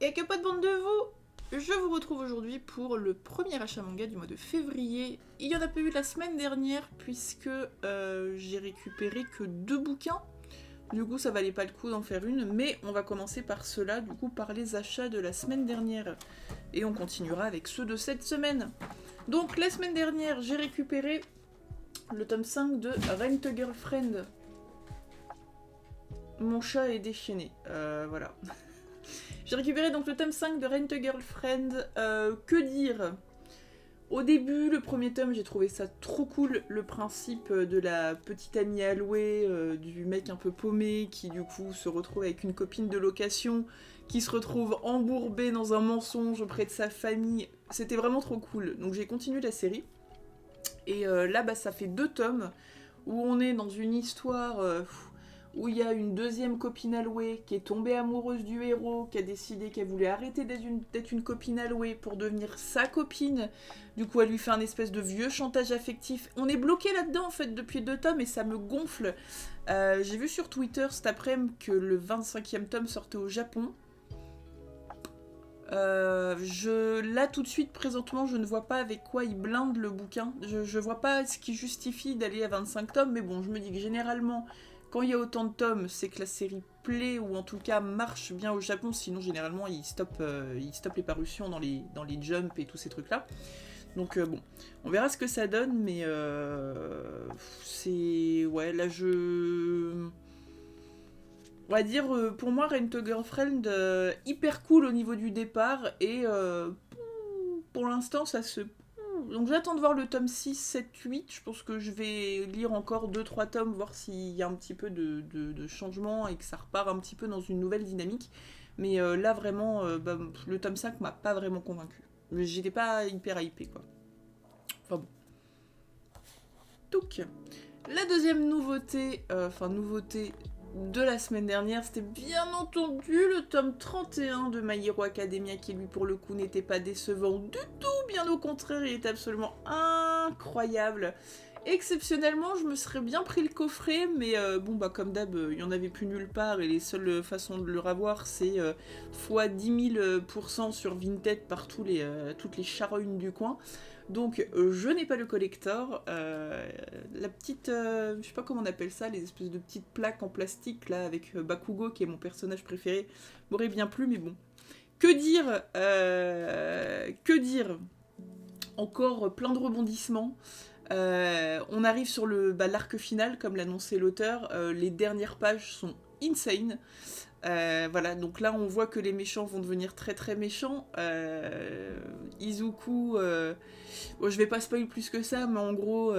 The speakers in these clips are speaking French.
Et que pas de bande de vous, je vous retrouve aujourd'hui pour le premier achat manga du mois de février. Il y en a pas eu la semaine dernière puisque j'ai récupéré que 2 bouquins. Du coup ça valait pas le coup d'en faire une, mais on va commencer par cela, du coup par les achats de la semaine dernière. Et on continuera avec ceux de cette semaine. Donc la semaine dernière j'ai récupéré le tome 5 de Rent a Girlfriend. Mon chat est déchaîné, voilà. J'ai récupéré donc le tome 5 de Rent a Girlfriend. Que dire? Au début, le premier tome, j'ai trouvé ça trop cool. Le principe de la petite amie allouée, du mec un peu paumé qui du coup se retrouve avec une copine de location, qui se retrouve embourbé dans un mensonge auprès de sa famille. C'était vraiment trop cool. Donc j'ai continué la série. Et là, bah, ça fait 2 tomes où on est dans une histoire où il y a une deuxième copine allouée qui est tombée amoureuse du héros, qui a décidé qu'elle voulait arrêter d'être une copine allouée pour devenir sa copine. Du coup, elle lui fait un espèce de vieux chantage affectif. On est bloqué là-dedans en fait depuis 2 tomes et ça me gonfle. J'ai vu sur Twitter cet après-midi que le 25e tome sortait au Japon. Là tout de suite présentement je ne vois pas avec quoi ils blindent le bouquin, je vois pas ce qui justifie d'aller à 25 tomes, mais bon je me dis que généralement quand il y a autant de tomes c'est que la série plaît ou en tout cas marche bien au Japon, sinon généralement ils stoppent les parutions dans les jumps et tous ces trucs là, donc bon on verra ce que ça donne, mais c'est ouais là on va dire, pour moi, Rent a Girlfriend, hyper cool au niveau du départ, et pour l'instant, ça se... Donc j'attends de voir le tome 6, 7, 8, je pense que je vais lire encore 2, 3 tomes, voir s'il y a un petit peu de changement, et que ça repart un petit peu dans une nouvelle dynamique. Mais là, vraiment, bah, le tome 5 m'a pas vraiment convaincu. J'étais pas hyper hypée, quoi. Enfin bon. Donc, la deuxième nouveauté, nouveauté de la semaine dernière, c'était bien entendu le tome 31 de My Hero Academia, qui lui pour le coup n'était pas décevant du tout, bien au contraire, il était absolument incroyable. Exceptionnellement, je me serais bien pris le coffret, mais bon bah comme d'hab, il y en avait plus nulle part, et les seules façons de le revoir, c'est fois 10 000% sur Vinted par toutes les charognes du coin. Donc je n'ai pas le collector. La petite, je sais pas comment on appelle ça, les espèces de petites plaques en plastique là avec Bakugo qui est mon personnage préféré, m'aurait bien plu, mais bon. Que dire Que dire? Encore plein de rebondissements. On arrive sur l'arc final, comme l'annonçait l'auteur. Les dernières pages sont insane. Voilà, donc là on voit que les méchants vont devenir très très méchants. Izuku, bon, je vais pas spoiler plus que ça, mais en gros,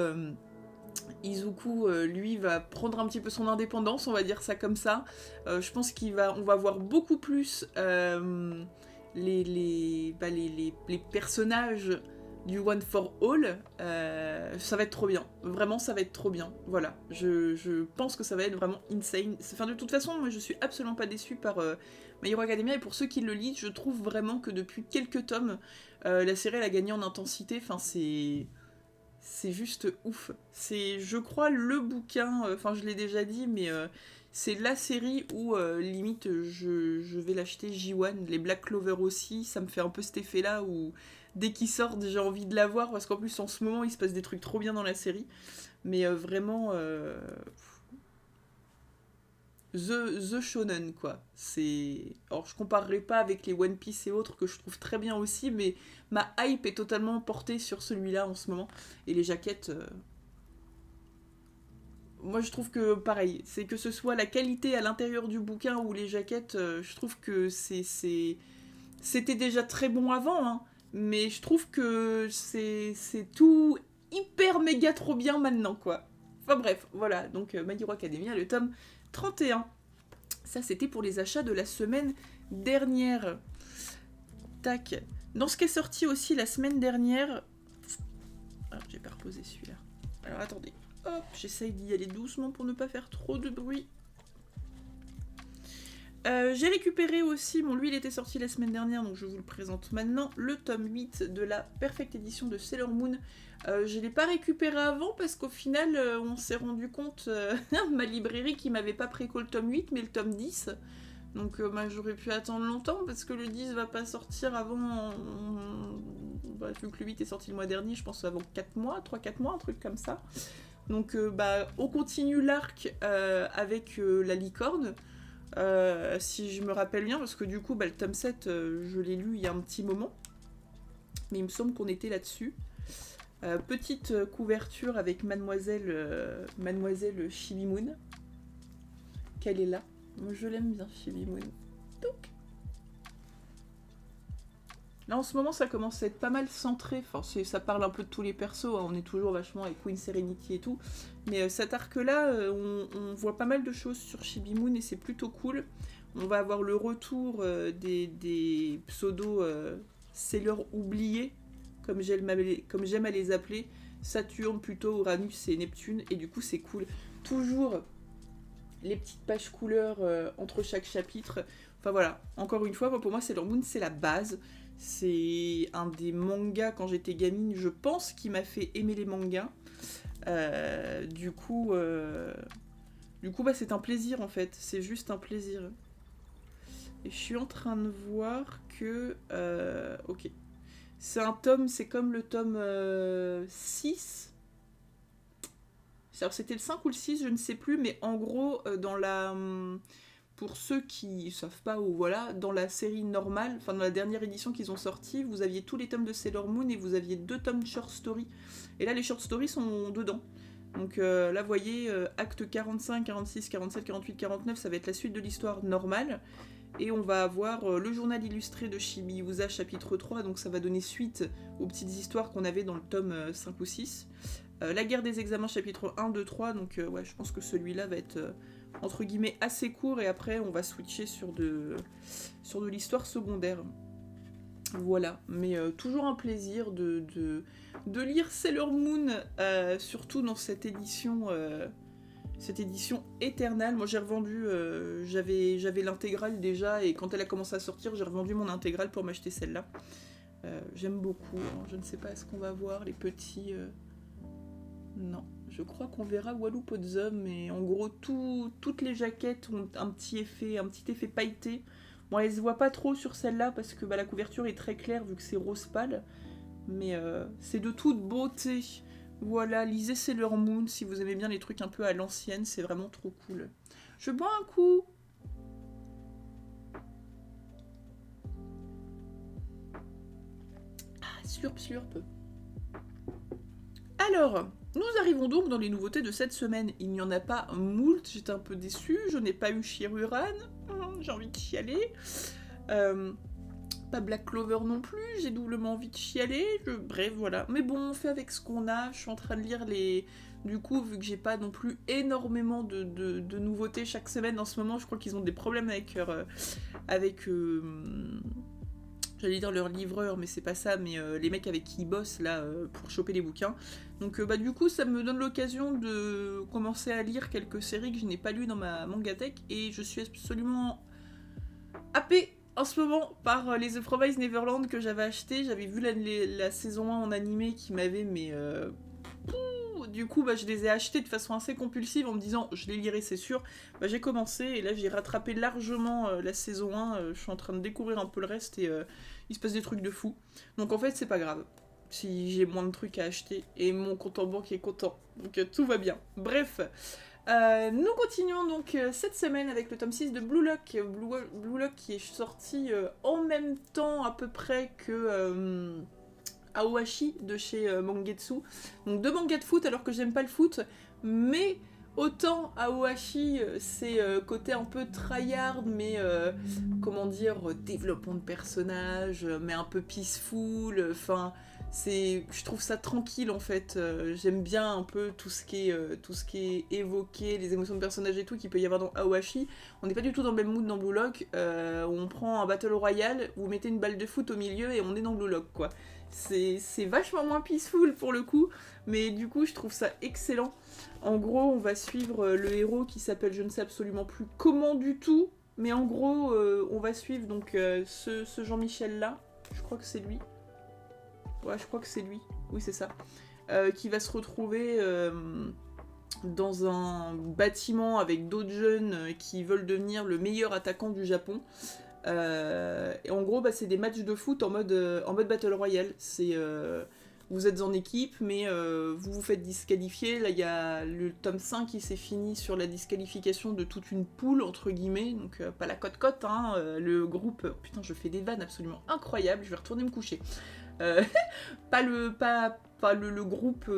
Izuku, lui, va prendre un petit peu son indépendance, on va dire ça comme ça. Je pense on va voir beaucoup plus les personnages du One for All. Ça va être trop bien. Vraiment, ça va être trop bien. Voilà. Je pense que ça va être vraiment insane. Enfin, de toute façon, moi, je suis absolument pas déçue par My Hero Academia. Et pour ceux qui le lisent, je trouve vraiment que depuis quelques tomes, la série, elle a gagné en intensité. Enfin, c'est juste ouf. C'est, je crois, le bouquin, enfin je l'ai déjà dit, mais c'est la série où limite je vais l'acheter J1. Les Black Clover aussi, ça me fait un peu cet effet-là où dès qu'ils sortent, j'ai envie de la voir, parce qu'en plus en ce moment il se passe des trucs trop bien dans la série. Mais vraiment, The Shonen, quoi. C'est. Alors, je comparerai pas avec les One Piece et autres que je trouve très bien aussi, mais ma hype est totalement portée sur celui-là en ce moment. Et les jaquettes. Moi, je trouve que pareil, c'est que ce soit la qualité à l'intérieur du bouquin ou les jaquettes, je trouve que c'était déjà très bon avant, hein, mais je trouve que c'est tout hyper méga trop bien maintenant, quoi. Enfin bref, voilà, donc My Hero Academia, le tome 31. Ça, c'était pour les achats de la semaine dernière. Tac. Dans ce qui est sorti aussi la semaine dernière... Ah, j'ai pas reposé celui-là. Alors, attendez. Hop, j'essaye d'y aller doucement pour ne pas faire trop de bruit. J'ai récupéré aussi, bon lui il était sorti la semaine dernière donc je vous le présente maintenant, le tome 8 de la Perfect Edition de Sailor Moon. Je ne l'ai pas récupéré avant parce qu'au final on s'est rendu compte, ma librairie qui m'avait pas préco le tome 8 mais le tome 10. Donc j'aurais pu attendre longtemps parce que le 10 va pas sortir avant... vu que le 8 est sorti le mois dernier, je pense avant 4 mois, 3-4 mois, un truc comme ça. Donc on continue l'arc avec la licorne, si je me rappelle bien, parce que du coup le tome 7, je l'ai lu il y a un petit moment. Mais il me semble qu'on était là-dessus. Petite couverture avec Mademoiselle Chibi Moon. Qu'elle est là. Moi je l'aime bien, Chibi Moon. Donc. Là en ce moment ça commence à être pas mal centré. Enfin, ça parle un peu de tous les persos. Hein. On est toujours vachement avec Queen Serenity et tout. Mais cet arc-là, on voit pas mal de choses sur Chibi Moon et c'est plutôt cool. On va avoir le retour des pseudo-sellers oubliés, comme j'aime à les appeler, Saturne, Pluto, Uranus et Neptune, et du coup c'est cool. Toujours les petites pages couleurs entre chaque chapitre. Enfin voilà, encore une fois, pour moi Sailor Moon c'est la base. C'est un des mangas quand j'étais gamine, je pense, qui m'a fait aimer les mangas. Du coup c'est un plaisir en fait, c'est juste un plaisir. Et je suis en train de voir que... ok. C'est un tome, c'est comme le tome 6. Alors c'était le 5 ou le 6, je ne sais plus, mais en gros, pour ceux qui ne savent pas, ou voilà, dans la série normale, enfin dans la dernière édition qu'ils ont sortie, vous aviez tous les tomes de Sailor Moon et vous aviez 2 tomes short story. Et là, les short stories sont dedans. Donc là, vous voyez, acte 45, 46, 47, 48, 49, ça va être la suite de l'histoire normale. Et on va avoir le journal illustré de Chibi Usa chapitre 3, donc ça va donner suite aux petites histoires qu'on avait dans le tome 5 ou 6. La guerre des examens chapitre 1, 2, 3, donc ouais, je pense que celui-là va être entre guillemets assez court et après on va switcher sur de l'histoire secondaire. Voilà, mais toujours un plaisir de lire Sailor Moon, surtout dans cette édition éternelle. Moi j'ai revendu, j'avais l'intégrale déjà, et quand elle a commencé à sortir, j'ai revendu mon intégrale pour m'acheter celle-là. J'aime beaucoup, hein. Je ne sais pas, est-ce qu'on va voir les petits... Non, je crois qu'on verra Walou Podzum, mais en gros, toutes les jaquettes ont un petit effet pailleté. Bon, elle se voit pas trop sur celle-là, parce que la couverture est très claire, vu que c'est rose pâle. Mais c'est de toute beauté. Voilà, lisez Sailor Moon si vous aimez bien les trucs un peu à l'ancienne, c'est vraiment trop cool. Je bois un coup. Ah, slurp. Alors, nous arrivons donc dans les nouveautés de cette semaine. Il n'y en a pas moult, j'étais un peu déçue, je n'ai pas eu Shiruran, j'ai envie de chialer. Pas Black Clover non plus, j'ai doublement envie de chialer, bref voilà. Mais bon, on fait avec ce qu'on a, je suis en train de lire les... Du coup, vu que j'ai pas non plus énormément de nouveautés chaque semaine en ce moment, je crois qu'ils ont des problèmes avec j'allais dire leur livreur, mais c'est pas ça, mais les mecs avec qui ils bossent là pour choper les bouquins. Donc du coup, ça me donne l'occasion de commencer à lire quelques séries que je n'ai pas lues dans ma mangatech, et je suis absolument happée en ce moment par les The Promised Neverland que j'avais acheté. J'avais vu la saison 1 en animé qui m'avait du coup je les ai achetés de façon assez compulsive en me disant je les lirai c'est sûr. J'ai commencé et là j'ai rattrapé largement la saison 1, je suis en train de découvrir un peu le reste et il se passe des trucs de fou. Donc en fait c'est pas grave si j'ai moins de trucs à acheter et mon compte en banque est content. Donc tout va bien. Bref. Nous continuons donc cette semaine avec le tome 6 de Blue Lock. Blue Lock qui est sorti en même temps à peu près que Aohashi de chez Mangetsu. Donc deux mangas de foot alors que j'aime pas le foot, mais autant Aohashi c'est côté un peu tryhard, mais comment dire, développement de personnages, mais un peu peaceful, enfin... je trouve ça tranquille en fait, j'aime bien un peu tout ce qui est évoqué, les émotions de personnages et tout qu'il peut y avoir dans Aohashi. On n'est pas du tout dans le même mood dans Blue Lock, où on prend un Battle Royale, vous mettez une balle de foot au milieu et on est dans Blue Lock quoi. C'est vachement moins peaceful pour le coup, mais du coup je trouve ça excellent. En gros on va suivre le héros qui s'appelle je ne sais absolument plus comment du tout, mais en gros on va suivre donc ce Jean-Michel là, je crois que c'est lui. Ouais, je crois que c'est lui. Oui, c'est ça. Qui va se retrouver dans un bâtiment avec d'autres jeunes qui veulent devenir le meilleur attaquant du Japon. Et en gros, c'est des matchs de foot en mode Battle Royale. Vous êtes en équipe, mais vous vous faites disqualifier. Là, il y a le tome 5 qui s'est fini sur la disqualification de toute une poule, entre guillemets. Donc, pas la cote-cote, hein. Le groupe... Putain, je fais des vannes absolument incroyables. Je vais retourner me coucher. Pas le groupe...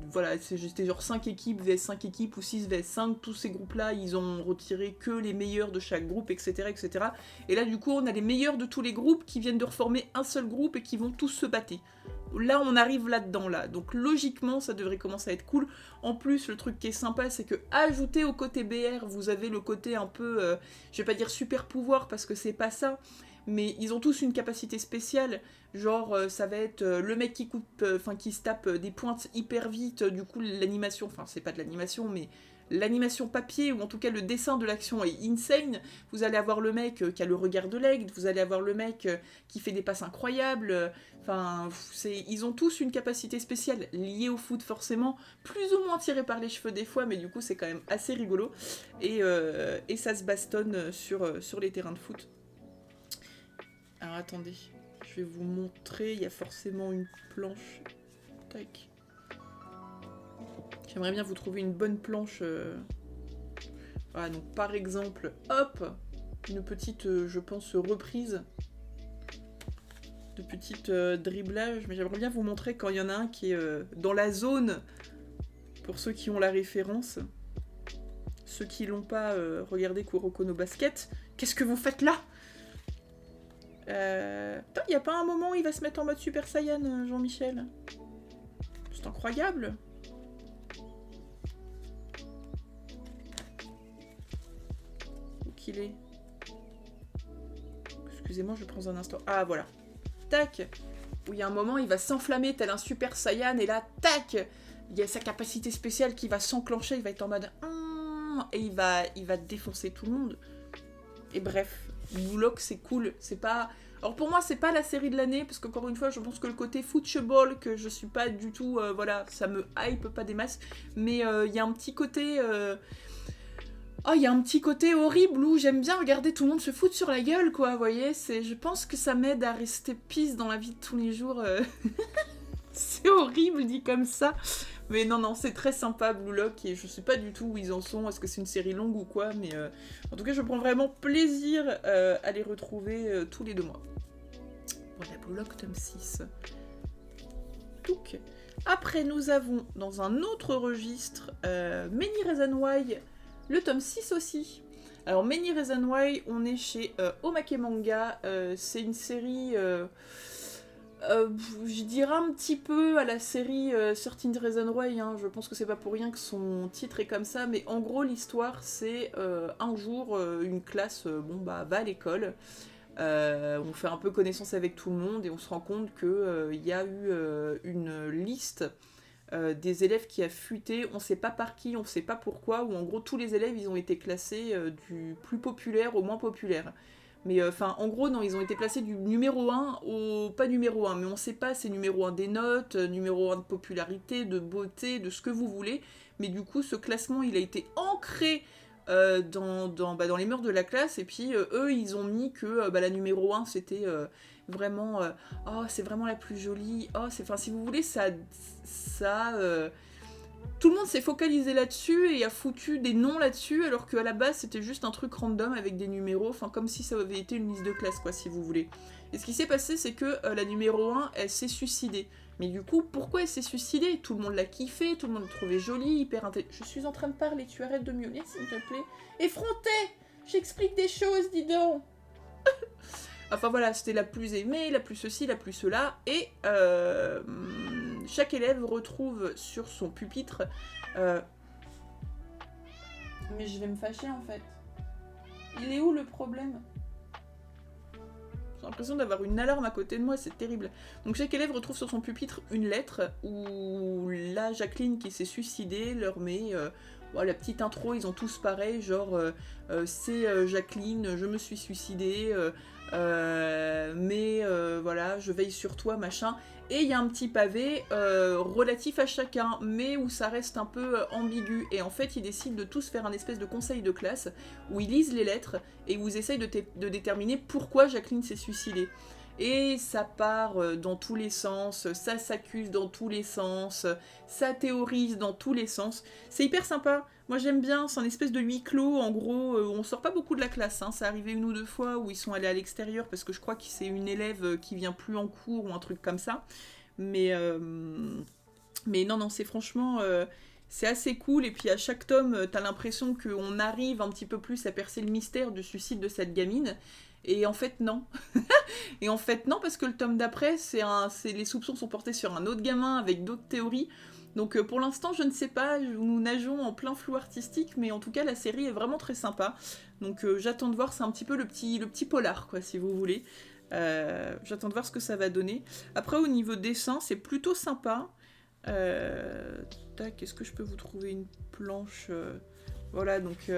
voilà, c'était genre 5 équipes vs 5 équipes ou 6 vs 5. Tous ces groupes-là, ils ont retiré que les meilleurs de chaque groupe, etc., etc. Et là, du coup, on a les meilleurs de tous les groupes qui viennent de reformer un seul groupe et qui vont tous se battre. Là, on arrive là-dedans, là. Donc, logiquement, ça devrait commencer à être cool. En plus, le truc qui est sympa, c'est que, ajouté au côté BR, vous avez le côté un peu... je vais pas dire super pouvoir, parce que c'est pas ça. Mais ils ont tous une capacité spéciale. Genre, ça va être le mec qui coupe... qui se tape des pointes hyper vite. Du coup, l'animation... Enfin, c'est pas de l'animation, mais... L'animation papier, ou en tout cas le dessin de l'action est insane. Vous allez avoir le mec qui a le regard de l'aigle, vous allez avoir le mec qui fait des passes incroyables. Enfin, ils ont tous une capacité spéciale liée au foot forcément, plus ou moins tirée par les cheveux des fois, mais du coup c'est quand même assez rigolo. Et ça se bastonne sur les terrains de foot. Alors attendez, je vais vous montrer, il y a forcément une planche. Tac. J'aimerais bien vous trouver une bonne planche. Voilà, donc par exemple, hop, une petite, je pense, reprise de petite dribblage. Mais j'aimerais bien vous montrer quand il y en a un qui est dans la zone, pour ceux qui ont la référence. Ceux qui l'ont pas, regardez Kuroko no Basket. Qu'est-ce que vous faites là? Putain, y a pas un moment où il va se mettre en mode Super Saiyan, Jean-Michel? C'est incroyable. Qu'il est. Excusez-moi, je prends un instant. Ah, voilà. Tac. Où il y a un moment, il va s'enflammer tel un Super Saiyan, et là, tac, il y a sa capacité spéciale qui va s'enclencher, il va être en mode... Et il va défoncer tout le monde. Et bref, Blue Lock, c'est cool. C'est pas... Alors pour moi, c'est pas la série de l'année, parce qu'encore une fois, je pense que le côté football, que je suis pas du tout... voilà, ça me hype pas des masses. Mais il y a un petit côté... Oh, il y a un petit côté horrible où j'aime bien regarder tout le monde se foutre sur la gueule, quoi, vous voyez. Je pense que ça m'aide à rester peace dans la vie de tous les jours. C'est horrible dit comme ça. Mais non, c'est très sympa, Blue Lock, et je sais pas du tout où ils en sont, est-ce que c'est une série longue ou quoi, mais en tout cas, je prends vraiment plaisir à les retrouver tous les 2 mois. Voilà, Blue Lock, tome 6. Touc. Après, nous avons, dans un autre registre, Many Reasons Why, le tome 6 aussi. Alors, Many Reasons Why, on est chez Omake Manga. C'est une série, je dirais un petit peu à la série 13 Reasons Why. Hein. Je pense que c'est pas pour rien que son titre est comme ça. Mais en gros, l'histoire, c'est un jour, une classe va à l'école. On fait un peu connaissance avec tout le monde et on se rend compte qu'il y a eu une liste... des élèves qui a fuité, on sait pas par qui, on sait pas pourquoi, ou en gros tous les élèves ils ont été classés du plus populaire au moins populaire. Mais en gros non, ils ont été placés du numéro 1 au pas numéro 1, mais on sait pas, c'est numéro 1 des notes, numéro 1 de popularité, de beauté, de ce que vous voulez, mais du coup ce classement il a été ancré dans les mœurs de la classe, et puis eux ils ont mis que la numéro 1 c'était vraiment oh c'est vraiment la plus jolie, oh c'est, enfin si vous voulez ça tout le monde s'est focalisé là-dessus et a foutu des noms là-dessus, alors qu'à la base c'était juste un truc random avec des numéros, enfin comme si ça avait été une liste de classe quoi si vous voulez. Et ce qui s'est passé c'est que la numéro 1 elle s'est suicidée. Mais du coup, pourquoi elle s'est suicidée? Tout le monde l'a kiffé, tout le monde l'a trouvé jolie, hyper intelligente. Je suis en train de parler, tu arrêtes de miauler, s'il te plaît. Effronté! J'explique des choses, dis donc! Enfin voilà, c'était la plus aimée, la plus ceci, la plus cela. Et chaque élève retrouve sur son pupitre... Mais je vais me fâcher, en fait. Il est où, le problème? J'ai l'impression d'avoir une alarme à côté de moi, c'est terrible. Donc chaque élève retrouve sur son pupitre une lettre où la Jacqueline qui s'est suicidée leur met Bon, la petite intro, ils ont tous pareil, genre c'est Jacqueline, je me suis suicidée, mais voilà, je veille sur toi, machin. Et il y a un petit pavé relatif à chacun, mais où ça reste un peu ambigu. Et en fait, ils décident de tous faire un espèce de conseil de classe, où ils lisent les lettres, et où ils essayent de déterminer pourquoi Jacqueline s'est suicidée. Et ça part dans tous les sens, ça s'accuse dans tous les sens, ça théorise dans tous les sens. C'est hyper sympa. Moi j'aime bien, c'est un espèce de huis clos, en gros, on sort pas beaucoup de la classe. Hein. Ça arrivé 1 ou 2 fois où ils sont allés à l'extérieur parce que je crois que c'est une élève qui vient plus en cours ou un truc comme ça. Mais non, c'est franchement... c'est assez cool, et puis à chaque tome, t'as l'impression qu'on arrive un petit peu plus à percer le mystère du suicide de cette gamine. Et en fait, non. Et en fait, non, parce que le tome d'après, les soupçons sont portés sur un autre gamin avec d'autres théories. Donc pour l'instant, je ne sais pas, nous nageons en plein flou artistique, mais en tout cas, la série est vraiment très sympa. Donc j'attends de voir, c'est un petit peu le petit polar, quoi, si vous voulez. J'attends de voir ce que ça va donner. Après, au niveau dessin, c'est plutôt sympa. Tac, est-ce que je peux vous trouver une planche Voilà, donc...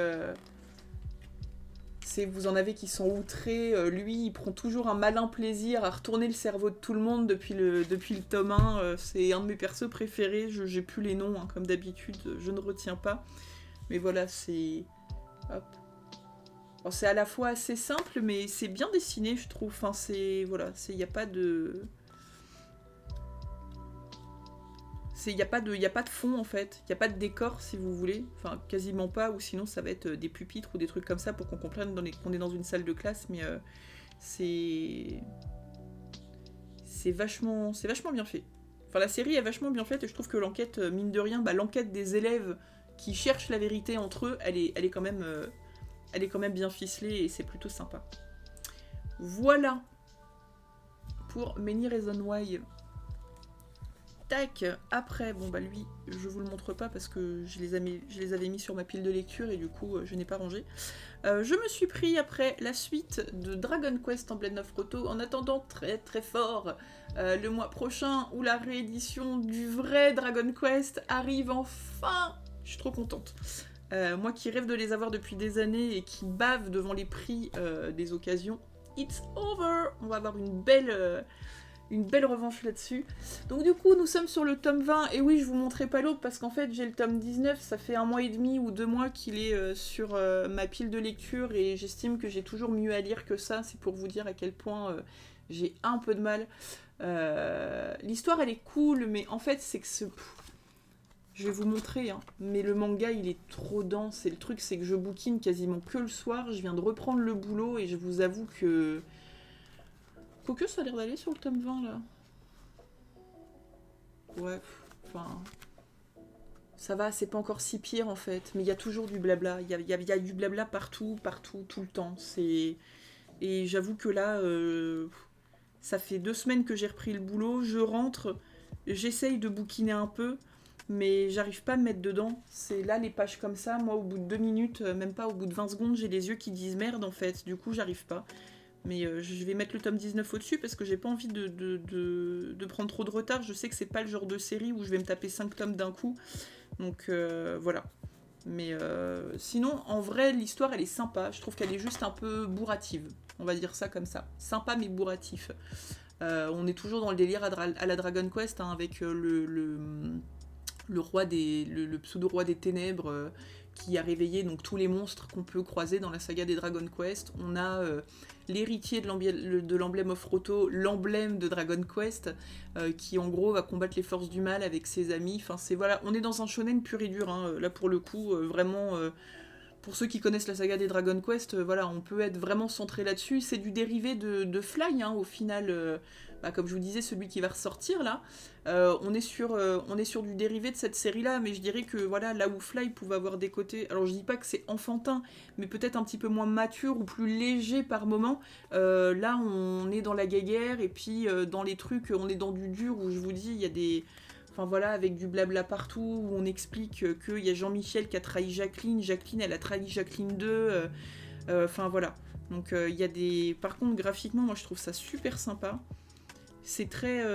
vous en avez qui sont outrés, lui il prend toujours un malin plaisir à retourner le cerveau de tout le monde depuis le tome 1, c'est un de mes persos préférés, j'ai plus les noms, hein, comme d'habitude, je ne retiens pas, mais voilà, c'est... Hop. Bon, c'est à la fois assez simple, mais c'est bien dessiné, je trouve, enfin c'est... Voilà, il n'y a pas de... Il n'y a pas de fond en fait, il n'y a pas de décor si vous voulez, enfin quasiment pas, ou sinon ça va être des pupitres ou des trucs comme ça pour qu'on comprenne qu'on est dans une salle de classe, mais c'est vachement bien fait. Enfin la série est vachement bien faite et je trouve que l'enquête, mine de rien, l'enquête des élèves qui cherchent la vérité entre eux, elle est quand même bien ficelée et c'est plutôt sympa. Voilà pour Many Reasons Why. Tac, après, bon lui, je vous le montre pas parce que je les avais mis sur ma pile de lecture et du coup, je n'ai pas rangé. Je me suis pris après la suite de Dragon Quest Emblem of Roto en attendant très très fort le mois prochain où la réédition du vrai Dragon Quest arrive enfin. Je suis trop contente. Moi qui rêve de les avoir depuis des années et qui bave devant les prix des occasions, it's over. On va avoir une belle revanche là-dessus. Donc du coup, nous sommes sur le tome 20, et oui, je vous montrerai pas l'autre, parce qu'en fait, j'ai le tome 19, ça fait 1 mois et demi ou 2 mois qu'il est sur ma pile de lecture, et j'estime que j'ai toujours mieux à lire que ça, c'est pour vous dire à quel point j'ai un peu de mal. L'histoire, elle est cool, mais en fait, c'est que je vais vous montrer, hein, mais le manga, il est trop dense, et le truc, c'est que je bouquine quasiment que le soir, je viens de reprendre le boulot, et je vous avoue que... Quoique ça a l'air d'aller sur le tome 20 là. Ouais, enfin... Ça va, c'est pas encore si pire en fait, mais il y a toujours du blabla. Il y a du blabla partout, tout le temps. Et j'avoue que là, ça fait 2 semaines que j'ai repris le boulot, je rentre, j'essaye de bouquiner un peu, mais j'arrive pas à me mettre dedans. C'est là les pages comme ça, moi au bout de 2 minutes, même pas au bout de 20 secondes, j'ai les yeux qui disent merde en fait, du coup j'arrive pas. Mais je vais mettre le tome 19 au-dessus parce que j'ai pas envie de prendre trop de retard. Je sais que c'est pas le genre de série où je vais me taper 5 tomes d'un coup. Donc voilà. Mais sinon, en vrai, l'histoire elle est sympa. Je trouve qu'elle est juste un peu bourrative. On va dire ça comme ça. Sympa mais bourratif. On est toujours dans le délire à la Dragon Quest hein, avec le pseudo-roi des ténèbres qui a réveillé donc tous les monstres qu'on peut croiser dans la saga des Dragon Quest. On a l'héritier de l'emblème of Roto, l'emblème de Dragon Quest, qui en gros va combattre les forces du mal avec ses amis. Enfin, voilà, on est dans un shonen pur et dur, hein. Là pour le coup, vraiment... pour ceux qui connaissent la saga des Dragon Quest, voilà, on peut être vraiment centré là-dessus. C'est du dérivé de Fly, hein, au final, comme je vous disais, celui qui va ressortir là. On est sur du dérivé de cette série-là, mais je dirais que voilà, là où Fly pouvait avoir des côtés, alors je dis pas que c'est enfantin, mais peut-être un petit peu moins mature ou plus léger par moment. Là, on est dans la guéguerre, et puis dans les trucs, on est dans du dur où je vous dis, il y a des... Enfin voilà, avec du blabla partout, où on explique qu'il y a Jean-Michel qui a trahi Jacqueline, Jacqueline elle a trahi Jacqueline 2, enfin voilà. Donc il y a des... Par contre, graphiquement, moi je trouve ça super sympa. C'est très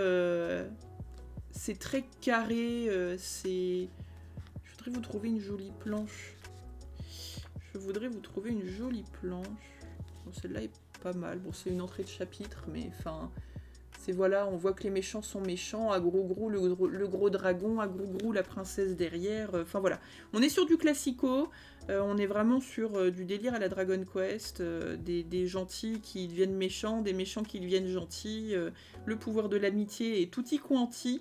carré, c'est... Je voudrais vous trouver une jolie planche. Je voudrais vous trouver une jolie planche. Bon, celle-là est pas mal. Bon, c'est une entrée de chapitre, mais enfin... C'est voilà, on voit que les méchants sont méchants. À gros le gros dragon. À gros la princesse derrière. Enfin voilà. On est sur du classico. On est vraiment sur du délire à la Dragon Quest. Des gentils qui deviennent méchants. Des méchants qui deviennent gentils. Le pouvoir de l'amitié est tutti quanti.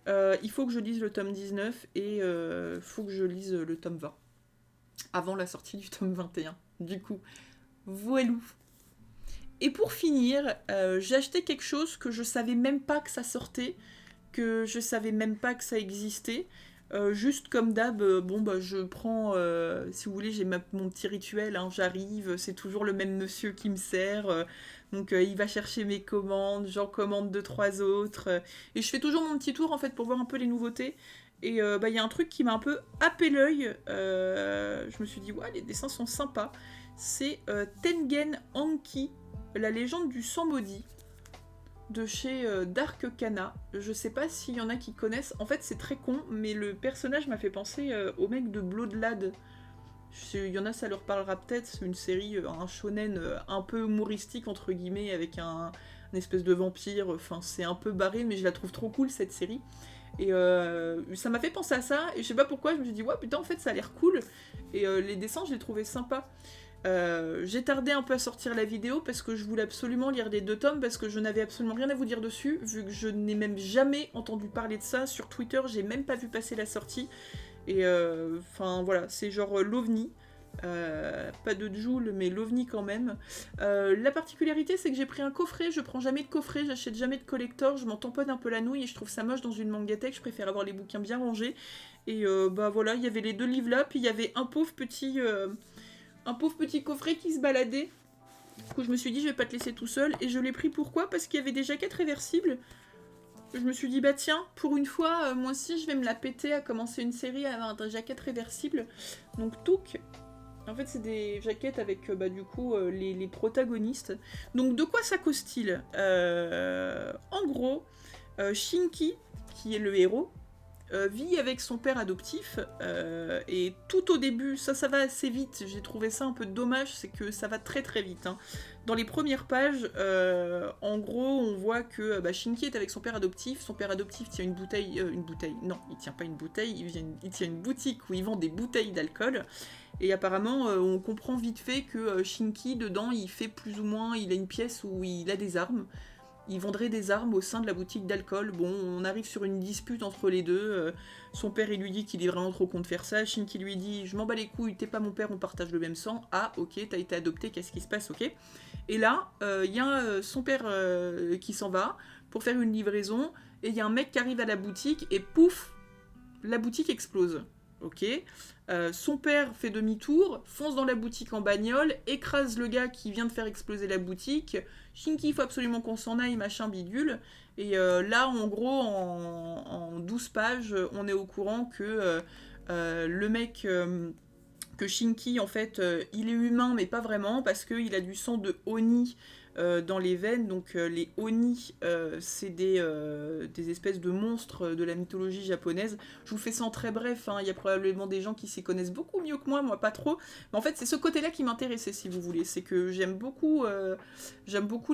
Il faut que je lise le tome 19 et faut que je lise le tome 20 avant la sortie du tome 21. Du coup, voilou. Et pour finir, j'ai acheté quelque chose que je savais même pas que ça sortait, que je savais même pas que ça existait. Juste comme d'hab, bon bah je prends, si vous voulez, j'ai mon petit rituel, hein, j'arrive, c'est toujours le même monsieur qui me sert, donc il va chercher mes commandes, j'en commande 2-3 autres, et je fais toujours mon petit tour en fait pour voir un peu les nouveautés. Et bah il y a un truc qui m'a un peu happé l'œil, je me suis dit ouais les dessins sont sympas, c'est Tengen Anki, la légende du sang maudit de chez Dark Kana. Je sais pas s'il y en a qui connaissent. En fait, c'est très con, mais le personnage m'a fait penser au mec de Bloodlad. Il y en a, ça leur parlera peut-être. C'est une série, un shonen un peu humoristique, entre guillemets, avec un espèce de vampire. Enfin, c'est un peu barré, mais je la trouve trop cool, cette série. Et ça m'a fait penser à ça. Et je sais pas pourquoi, je me suis dit, ouais, putain, en fait, ça a l'air cool. Et les dessins, je les trouvais sympas. J'ai tardé un peu à sortir la vidéo parce que je voulais absolument lire les 2 tomes parce que je n'avais absolument rien à vous dire dessus vu que je n'ai même jamais entendu parler de ça sur Twitter, j'ai même pas vu passer la sortie et enfin voilà, c'est genre l'OVNI, pas de Joule mais l'OVNI quand même. La particularité c'est que j'ai pris un coffret, je prends jamais de coffret, j'achète jamais de collector, je m'en tamponne un peu la nouille et je trouve ça moche dans une mangatech, je préfère avoir les bouquins bien rangés et bah voilà, il y avait les 2 livres là, puis il y avait un pauvre petit coffret qui se baladait. Du coup, je me suis dit, je vais pas te laisser tout seul. Et je l'ai pris pourquoi? Parce qu'il y avait des jaquettes réversibles. Je me suis dit, bah tiens, pour une fois, moi aussi, je vais me la péter à commencer une série à avoir des jaquettes réversibles. Donc, Touk. En fait, c'est des jaquettes avec, bah, du coup, les protagonistes. Donc, de quoi ça cause-t-il? En gros, Shinki, qui est le héros, vit avec son père adoptif et tout au début, ça va assez vite, j'ai trouvé ça un peu dommage, c'est que ça va très très vite. Hein. Dans les premières pages, en gros, on voit que Shinki est avec son père adoptif tient une bouteille, non, il tient pas une bouteille, il tient une boutique où il vend des bouteilles d'alcool. Et apparemment, on comprend vite fait que Shinki, dedans, il fait plus ou moins, il a une pièce où il a des armes. Il vendrait des armes au sein de la boutique d'alcool. Bon, on arrive sur une dispute entre les deux. Son père, il lui dit qu'il est vraiment trop con de faire ça. Shinki lui dit, je m'en bats les couilles, t'es pas mon père, on partage le même sang. Ah, ok, t'as été adopté, qu'est-ce qui se passe, ok. Et là, il y a son père qui s'en va pour faire une livraison. Et il y a un mec qui arrive à la boutique et pouf, la boutique explose. Ok. Son père fait demi-tour, fonce dans la boutique en bagnole, écrase le gars qui vient de faire exploser la boutique. Shinki, il faut absolument qu'on s'en aille, machin bidule. Et là, en gros, en 12 pages, on est au courant que le mec, que Shinki, en fait, il est humain, mais pas vraiment, parce qu'il a du sang de Oni dans les veines. Donc les Oni, c'est des espèces de monstres de la mythologie japonaise. Je vous fais ça en très bref, hein. Il y a probablement des gens qui s'y connaissent beaucoup mieux que moi pas trop. Mais en fait, c'est ce côté-là qui m'intéressait, si vous voulez. C'est que j'aime beaucoup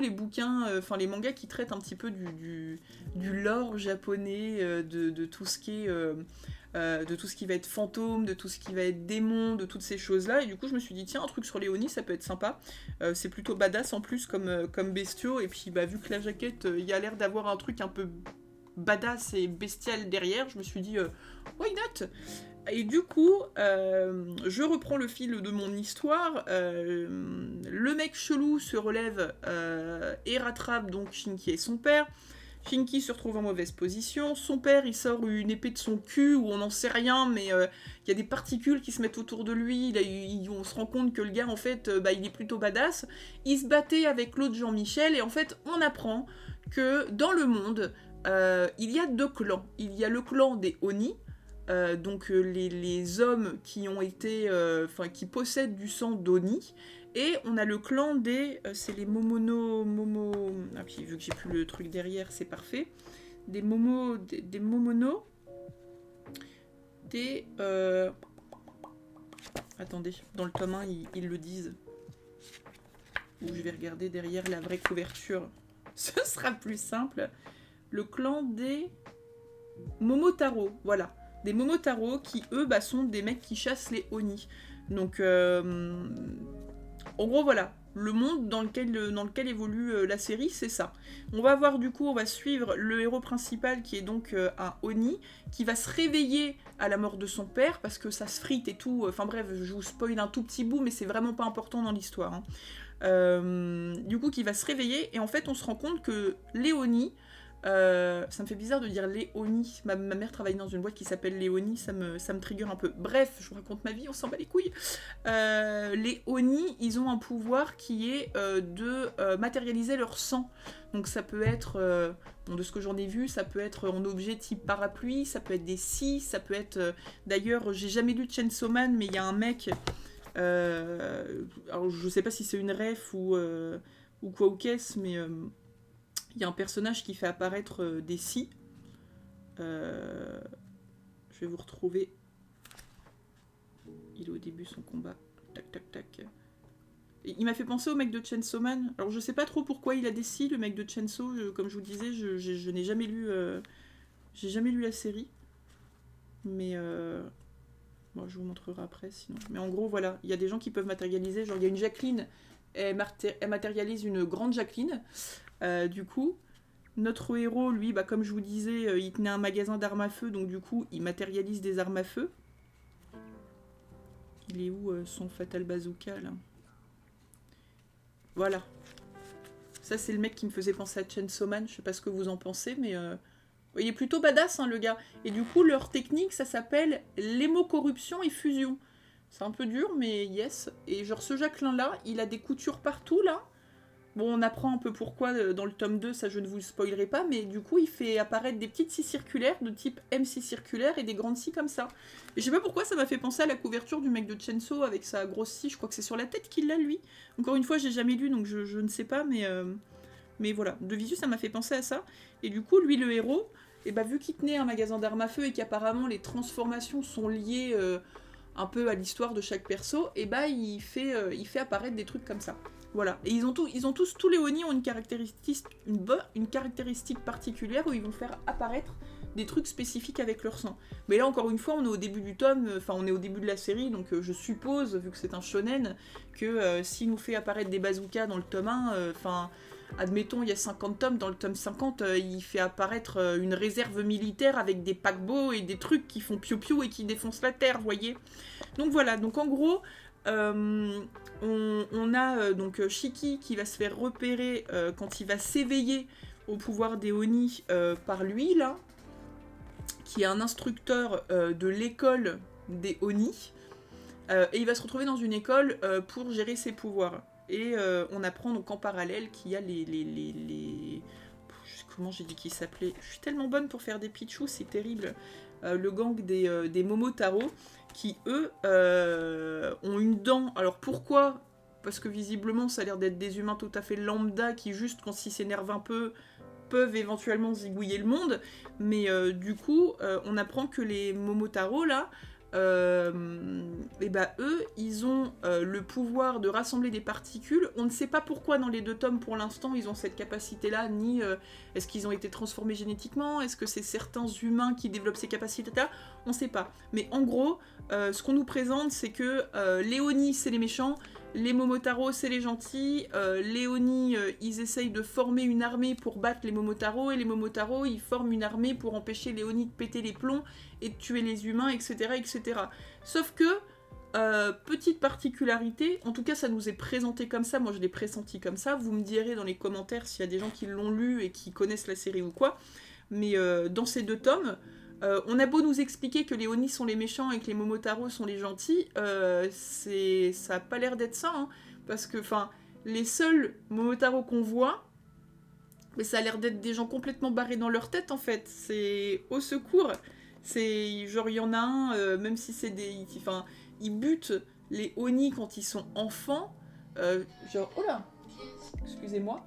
les bouquins, enfin les mangas qui traitent un petit peu du lore japonais, de tout ce qui est... de tout ce qui va être fantôme, de tout ce qui va être démon, de toutes ces choses-là. Et du coup, je me suis dit, tiens, un truc sur les Oni, ça peut être sympa. C'est plutôt badass en plus comme bestiaux. Et puis, bah, vu que la jaquette, il y a l'air d'avoir un truc un peu badass et bestial derrière, je me suis dit, why not? Et du coup, je reprends le fil de mon histoire. Le mec chelou se relève et rattrape donc Shinki et son père. Shinki se retrouve en mauvaise position. Son père, il sort une épée de son cul où on n'en sait rien, mais il y a des particules qui se mettent autour de lui. On se rend compte que le gars, en fait, il est plutôt badass. Il se battait avec l'autre Jean-Michel, et en fait, on apprend que dans le monde, il y a 2 clans. Il y a le clan des Oni, donc les hommes qui ont été, qui possèdent du sang d'Oni, et on a le clan des, c'est les ah puis vu que j'ai plus le truc derrière, c'est parfait, des Momono, C'était... Attendez, dans le tome 1, ils le disent. Ou je vais regarder derrière la vraie couverture. Ce sera plus simple. Le clan des Momotaro, voilà. Des Momotaro qui, eux, sont des mecs qui chassent les Oni. Donc, en gros, voilà. Le monde dans lequel évolue la série, c'est ça. On va voir, du coup, on va suivre le héros principal qui est donc un Oni, qui va se réveiller à la mort de son père, parce que ça se frite et tout. Enfin bref, je vous spoil un tout petit bout, mais c'est vraiment pas important dans l'histoire. Hein. Du coup, qui va se réveiller, et en fait, on se rend compte que Léonie, ça me fait bizarre de dire Léonie. Ma mère travaille dans une boîte qui s'appelle Léonie, ça me trigger un peu. Bref, je vous raconte ma vie, on s'en bat les couilles. Les Oni, ils ont un pouvoir qui est de matérialiser leur sang. Donc ça peut être, bon, de ce que j'en ai vu, ça peut être en objet type parapluie, ça peut être des scies, ça peut être... D'ailleurs, j'ai jamais lu Chainsaw Man, mais il y a un mec... alors je sais pas si c'est une ref ou quoi ou qu'est-ce, mais... il y a un personnage qui fait apparaître des scies. Je vais vous retrouver. Il est au début son combat. Tac, tac, tac. Et il m'a fait penser au mec de Chainsaw Man. Alors je sais pas trop pourquoi il a des scies, le mec de Chainsaw. Comme je vous disais, je n'ai jamais lu... j'ai jamais lu la série. Mais... bon, je vous montrerai après sinon. Mais en gros, voilà. Il y a des gens qui peuvent matérialiser. Genre, il y a une Jacqueline. Elle matérialise une grande Jacqueline. Du coup, notre héros, lui, comme je vous disais, il tenait un magasin d'armes à feu, donc du coup, il matérialise des armes à feu. Il est où son Fatal Bazooka, là? Voilà. Ça, c'est le mec qui me faisait penser à Chainsaw Man, je sais pas ce que vous en pensez, mais... il est plutôt badass, hein, le gars. Et du coup, leur technique, ça s'appelle l'hémocorruption et fusion. C'est un peu dur, mais yes. Et genre, ce Jacqueline-là, il a des coutures partout, là. Bon, on apprend un peu pourquoi dans le tome 2, ça je ne vous le spoilerai pas, mais du coup il fait apparaître des petites scies circulaires de type M6 circulaire et des grandes scies comme ça. Et je sais pas pourquoi ça m'a fait penser à la couverture du mec de Chainsaw avec sa grosse scie, je crois que c'est sur la tête qu'il l'a lui. Encore une fois, j'ai jamais lu donc je ne sais pas, mais voilà, de visu ça m'a fait penser à ça. Et du coup, lui le héros, vu qu'il tenait un magasin d'armes à feu et qu'apparemment les transformations sont liées un peu à l'histoire de chaque perso, il fait apparaître des trucs comme ça. Voilà, et ils ont tous les Oni ont une caractéristique particulière où ils vont faire apparaître des trucs spécifiques avec leur sang. Mais là, encore une fois, on est au début du tome, on est au début de la série, donc je suppose, vu que c'est un shonen, que s'il nous fait apparaître des bazookas dans le tome 1, admettons, il y a 50 tomes, dans le tome 50, il fait apparaître une réserve militaire avec des paquebots et des trucs qui font piou-piou et qui défoncent la terre, vous voyez. Donc voilà, donc en gros... on a donc Shiki qui va se faire repérer quand il va s'éveiller au pouvoir des Oni par lui, là, qui est un instructeur de l'école des Oni, et il va se retrouver dans une école pour gérer ses pouvoirs. Et on apprend donc en parallèle qu'il y a les... Comment j'ai dit qu'ils s'appelaient? Je suis tellement bonne pour faire des pitchous, c'est terrible. Le gang des Momotaro, qui eux ont une dent. Alors pourquoi? Parce que visiblement ça a l'air d'être des humains tout à fait lambda qui juste quand ils s'énervent un peu peuvent éventuellement zigouiller le monde, mais du coup on apprend que les Momotaro là, eux ils ont le pouvoir de rassembler des particules. On ne sait pas pourquoi dans les deux tomes pour l'instant ils ont cette capacité là, ni est-ce qu'ils ont été transformés génétiquement, est-ce que c'est certains humains qui développent ces capacités là, on ne sait pas, mais en gros ce qu'on nous présente c'est que les Oni c'est les méchants, les Momotaro c'est les gentils, les Oni ils essayent de former une armée pour battre les Momotaro, et les Momotaro ils forment une armée pour empêcher les Oni de péter les plombs et de tuer les humains, etc. etc. Sauf que, petite particularité, en tout cas ça nous est présenté comme ça, moi je l'ai pressenti comme ça, vous me direz dans les commentaires s'il y a des gens qui l'ont lu et qui connaissent la série ou quoi, mais dans ces deux tomes, on a beau nous expliquer que les Oni sont les méchants et que les Momotaro sont les gentils, ça a pas l'air d'être ça, hein, parce que les seuls Momotaro qu'on voit, mais ça a l'air d'être des gens complètement barrés dans leur tête en fait, c'est au secours, c'est genre il y en a un, même si c'est des... ils butent les Oni quand ils sont enfants, genre, oh là, excusez-moi,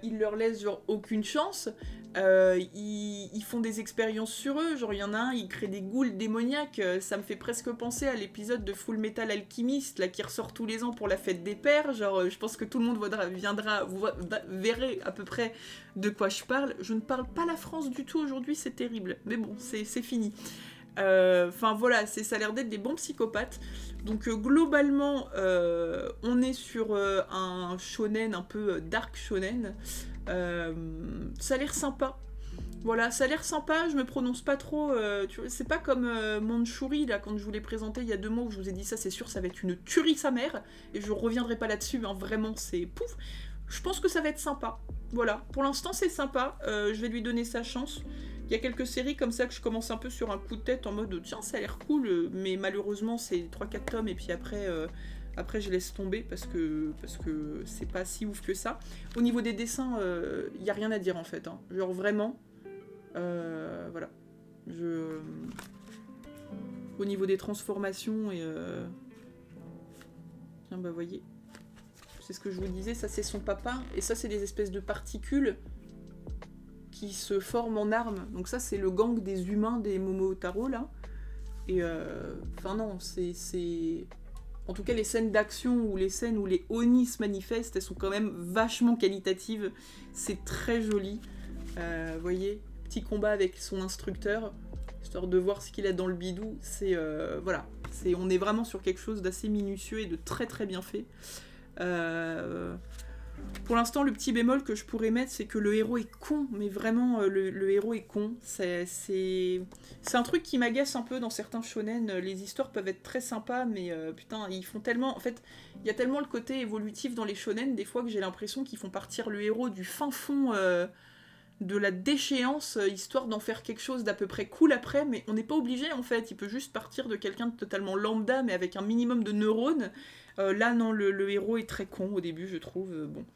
ils leur laissent genre aucune chance. Ils font des expériences sur eux, genre il y en a un, il crée des ghouls démoniaques, ça me fait presque penser à l'épisode de Full Metal Alchemist, là, qui ressort tous les ans pour la fête des pères, genre je pense que tout le monde verrait à peu près de quoi je parle. Je ne parle pas la France du tout aujourd'hui, c'est terrible, mais bon, c'est fini. Enfin voilà, ça a l'air d'être des bons psychopathes. Donc globalement, on est sur un shonen un peu dark shonen. Ça a l'air sympa. Voilà, ça a l'air sympa, je me prononce pas trop. Tu vois, c'est pas comme Manchuri, là, quand je vous l'ai présenté il y a 2 mois, où je vous ai dit ça, c'est sûr, ça va être une tuerie sa mère. Et je reviendrai pas là-dessus, hein, vraiment, c'est pouf. Je pense que ça va être sympa. Voilà, pour l'instant, c'est sympa. Je vais lui donner sa chance. Il y a quelques séries comme ça que je commence un peu sur un coup de tête en mode tiens, ça a l'air cool, mais malheureusement, c'est 3-4 tomes, et puis après, je laisse tomber parce que c'est pas si ouf que ça. Au niveau des dessins, il n'y a rien à dire en fait. Hein. Genre vraiment, voilà. Au niveau des transformations et... Tiens, bah voyez. C'est ce que je vous disais, ça c'est son papa. Et ça c'est des espèces de particules qui se forment en armes. Donc ça c'est le gang des humains des Momotaro là. Et enfin non, c'est... En tout cas, les scènes d'action ou les scènes où les Oni se manifestent, elles sont quand même vachement qualitatives. C'est très joli. Vous voyez, petit combat avec son instructeur, histoire de voir ce qu'il a dans le bidou. C'est voilà, on est vraiment sur quelque chose d'assez minutieux et de très très bien fait. Pour l'instant, le petit bémol que je pourrais mettre, c'est que le héros est con, mais vraiment, le héros est con. C'est un truc qui m'agace un peu dans certains shonen. Les histoires peuvent être très sympas, mais putain, ils font tellement... En fait, il y a tellement le côté évolutif dans les shonen, des fois, que j'ai l'impression qu'ils font partir le héros du fin fond de la déchéance, histoire d'en faire quelque chose d'à peu près cool après, mais on n'est pas obligé, en fait. Il peut juste partir de quelqu'un de totalement lambda, mais avec un minimum de neurones. Là, non, le héros est très con au début, je trouve. Bon,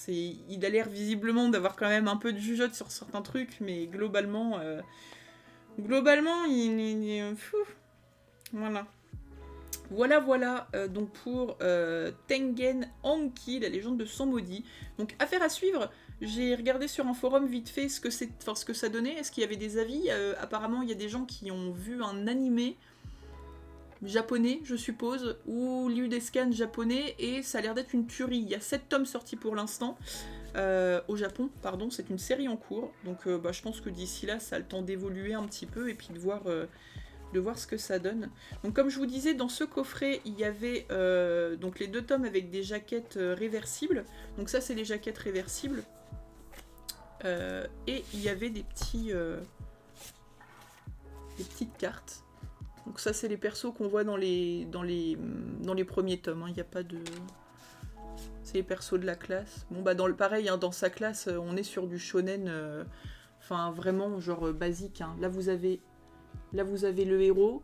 il a l'air visiblement d'avoir quand même un peu de jugeote sur certains trucs, mais globalement, il est fou. Voilà. Voilà, donc pour Tengen Anki, la légende de Sang Maudit. Donc, affaire à suivre. J'ai regardé sur un forum vite fait ce que ça donnait. Est-ce qu'il y avait des avis ? Apparemment, il y a des gens qui ont vu un animé japonais, je suppose, ou lu des scans japonais, et ça a l'air d'être une tuerie. Il y a 7 tomes sortis pour l'instant, au Japon, pardon, c'est une série en cours, donc je pense que d'ici là, ça a le temps d'évoluer un petit peu, et puis de voir ce que ça donne. Donc comme je vous disais, dans ce coffret, il y avait donc les 2 tomes avec des jaquettes réversibles, donc ça c'est les jaquettes réversibles, et il y avait des petites cartes. Donc ça c'est les persos qu'on voit dans les premiers tomes, hein. Il n'y a pas de... C'est les persos de la classe. Bon bah pareil, hein, dans sa classe, on est sur du shonen, enfin vraiment genre basique, hein. Là vous avez le héros,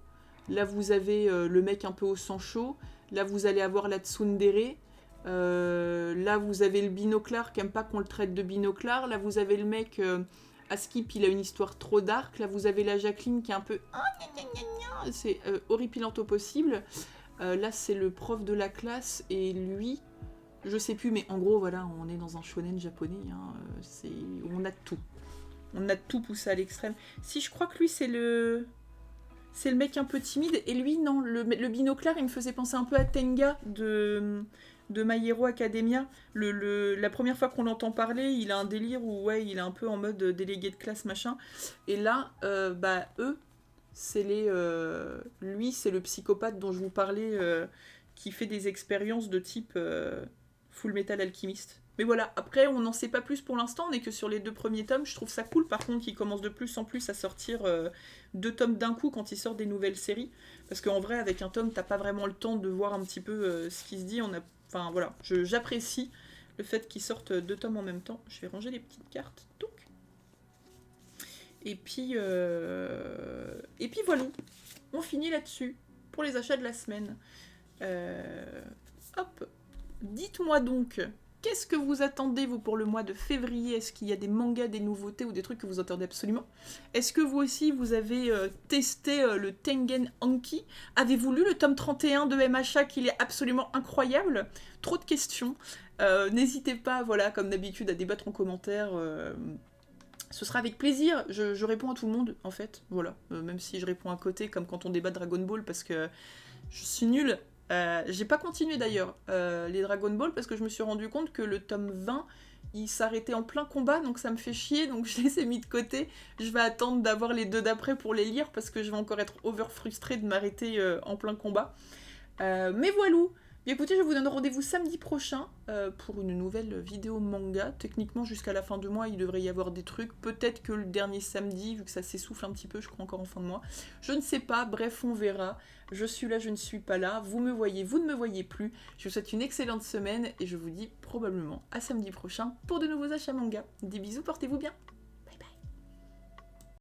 là vous avez le mec un peu au sang chaud, là vous allez avoir la tsundere, là vous avez le binoclard qui aime pas qu'on le traite de binoclard, là vous avez le mec... Askip, il a une histoire trop dark. Là, vous avez la Jacqueline qui est un peu... C'est horripilant au possible. Là, c'est le prof de la classe. Et lui, je sais plus, mais en gros, voilà, on est dans un shonen japonais. Hein, on a tout. On a tout poussé à l'extrême. Si, je crois que lui, c'est le mec un peu timide. Et lui, non, le binoclard, il me faisait penser un peu à Tenga de My Hero Academia. La première fois qu'on l'entend parler, il a un délire où ouais, il est un peu en mode délégué de classe machin. Et là, eux, c'est lui, c'est le psychopathe dont je vous parlais, qui fait des expériences de type Full Metal Alchemist. Mais voilà, après, on n'en sait pas plus pour l'instant, on n'est que sur les 2 premiers tomes. Je trouve ça cool, par contre, qu'il commence de plus en plus à sortir 2 tomes d'un coup quand il sort des nouvelles séries. Parce qu'en vrai, avec un tome, t'as pas vraiment le temps de voir un petit peu ce qui se dit. Enfin, voilà, j'apprécie le fait qu'ils sortent 2 tomes en même temps. Je vais ranger les petites cartes. Touc. Et puis voilà, on finit là-dessus pour les achats de la semaine. Hop, dites-moi donc, qu'est-ce que vous attendez, vous, pour le mois de février ? Est-ce qu'il y a des mangas, des nouveautés ou des trucs que vous attendez absolument ? Est-ce que vous aussi, vous avez testé le Tengen Anki ? Avez-vous lu le tome 31 de MHA, qu'il est absolument incroyable ? Trop de questions. N'hésitez pas, voilà, comme d'habitude, à débattre en commentaire. Ce sera avec plaisir. Je réponds à tout le monde, en fait. Voilà. Même si je réponds à côté, comme quand on débat Dragon Ball, parce que je suis nulle. J'ai pas continué d'ailleurs les Dragon Ball parce que je me suis rendu compte que le tome 20 il s'arrêtait en plein combat, donc ça me fait chier, donc je les ai mis de côté. Je vais attendre d'avoir les 2 d'après pour les lire parce que je vais encore être over frustrée de m'arrêter en plein combat. Mais voilà. Bien écoutez, je vous donne rendez-vous samedi prochain pour une nouvelle vidéo manga. Techniquement, jusqu'à la fin du mois, il devrait y avoir des trucs. Peut-être que le dernier samedi, vu que ça s'essouffle un petit peu, je crois encore en fin de mois. Je ne sais pas, bref, on verra. Je suis là, je ne suis pas là. Vous me voyez, vous ne me voyez plus. Je vous souhaite une excellente semaine et je vous dis probablement à samedi prochain pour de nouveaux achats manga. Des bisous, portez-vous bien.